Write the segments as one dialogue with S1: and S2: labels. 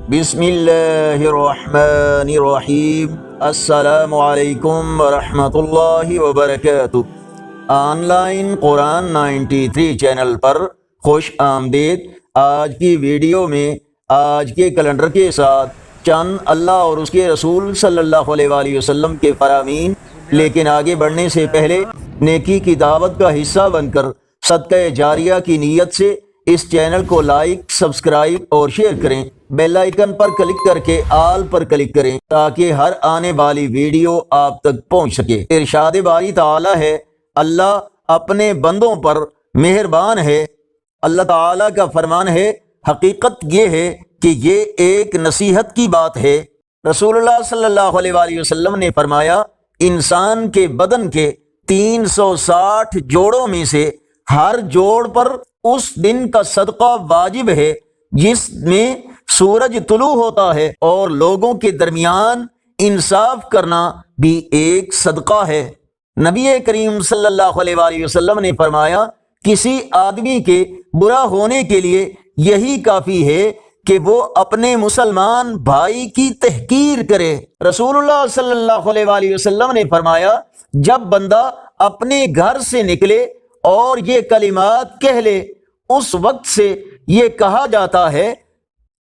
S1: بسم اللہ الرحمن الرحیم۔ السلام علیکم ورحمۃ اللہ وبرکاتہ۔ آن لائن قرآن 93 چینل پر خوش آمدید۔ آج کی ویڈیو میں آج کے کیلنڈر کے ساتھ چند اللہ اور اس کے رسول صلی اللہ علیہ وآلہ وسلم کے فرامین، لیکن آگے بڑھنے سے پہلے نیکی کی دعوت کا حصہ بن کر صدقہ جاریہ کی نیت سے اس چینل کو لائک، سبسکرائب اور شیئر کریں۔ بیل آئیکن پر کلک کر کے آل پر کلک کریں تاکہ ہر آنے والی ویڈیو آپ تک پہنچ سکے۔ ارشاد باری تعالی ہے، اللہ اپنے بندوں پر مہربان ہے۔ اللہ تعالی کا فرمان ہے، حقیقت یہ ہے کہ یہ ایک نصیحت کی بات ہے۔ رسول اللہ صلی اللہ علیہ وآلہ وسلم نے فرمایا، انسان کے بدن کے 360 جوڑوں میں سے ہر جوڑ پر اس دن کا صدقہ واجب ہے جس میں سورج طلوع ہوتا ہے، اور لوگوں کے درمیان انصاف کرنا بھی ایک صدقہ ہے۔ نبی کریم صلی اللہ علیہ وآلہ وسلم نے فرمایا، کسی آدمی کے برا ہونے کے لیے یہی کافی ہے کہ وہ اپنے مسلمان بھائی کی تحقیر کرے۔ رسول اللہ صلی اللہ علیہ وآلہ وسلم نے فرمایا، جب بندہ اپنے گھر سے نکلے اور یہ کلمات کہہ لے، اس وقت سے یہ کہا جاتا ہے،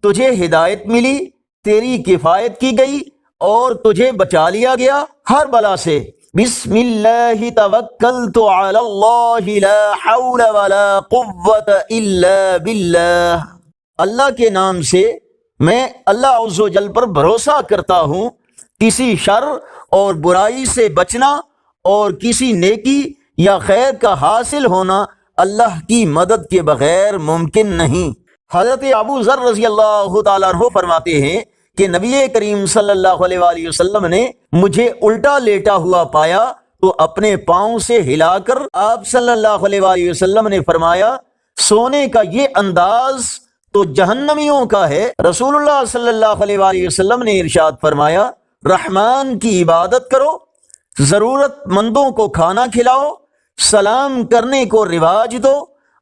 S1: تجھے ہدایت ملی، تیری کفایت کی گئی اور تجھے بچا لیا گیا ہر بلا سے۔ بسم اللہ توکلت علی اللہ لا حول ولا قوة الا باللہ۔ اللہ کے نام سے میں اللہ عز و جل پر بھروسہ کرتا ہوں۔ کسی شر اور برائی سے بچنا اور کسی نیکی یا خیر کا حاصل ہونا اللہ کی مدد کے بغیر ممکن نہیں۔ حضرت ابو ذر رضی اللہ تعالیٰ عنہ فرماتے ہیں کہ نبی کریم صلی اللہ علیہ وآلہ وسلم نے مجھے الٹا لیٹا ہوا پایا تو اپنے پاؤں سے ہلا کر آپ صلی اللہ علیہ وآلہ وسلم نے فرمایا، سونے کا یہ انداز تو جہنمیوں کا ہے۔ رسول اللہ صلی اللہ علیہ وآلہ وسلم نے ارشاد فرمایا، رحمان کی عبادت کرو، ضرورت مندوں کو کھانا کھلاؤ، سلام کرنے کو رواج دو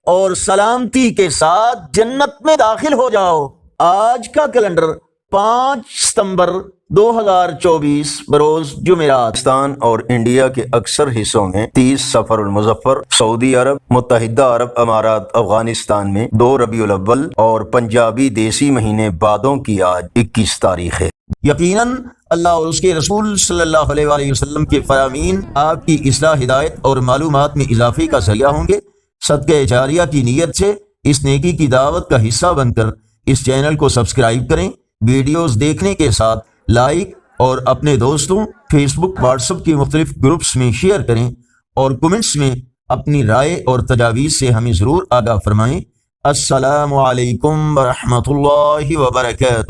S1: اور سلامتی کے ساتھ جنت میں داخل ہو جاؤ۔ آج کا کیلنڈر 5 ستمبر 2024 بروز جمعرات۔
S2: پاکستان اور انڈیا کے اکثر حصوں میں 30 صفر المظفر، سعودی عرب، متحدہ عرب امارات، افغانستان میں 2 ربیع الاول اور پنجابی دیسی مہینے بادوں کی آج 21 تاریخ ہے۔
S1: یقیناً اللہ اور اس کے رسول صلی اللہ علیہ وآلہ وسلم کے فرامین آپ کی اصلاح، ہدایت اور معلومات میں اضافے کا ذریعہ ہوں گے۔ صدقہ جاریہ کی نیت سے اس نیکی کی دعوت کا حصہ بن کر اس چینل کو سبسکرائب کریں۔ ویڈیوز دیکھنے کے ساتھ لائک اور اپنے دوستوں، فیس بک، واٹس ایپ کے مختلف گروپس میں شیئر کریں، اور کمنٹس میں اپنی رائے اور تجاویز سے ہمیں ضرور آگاہ فرمائیں۔ السلام علیکم ورحمۃ اللہ وبرکاتہ۔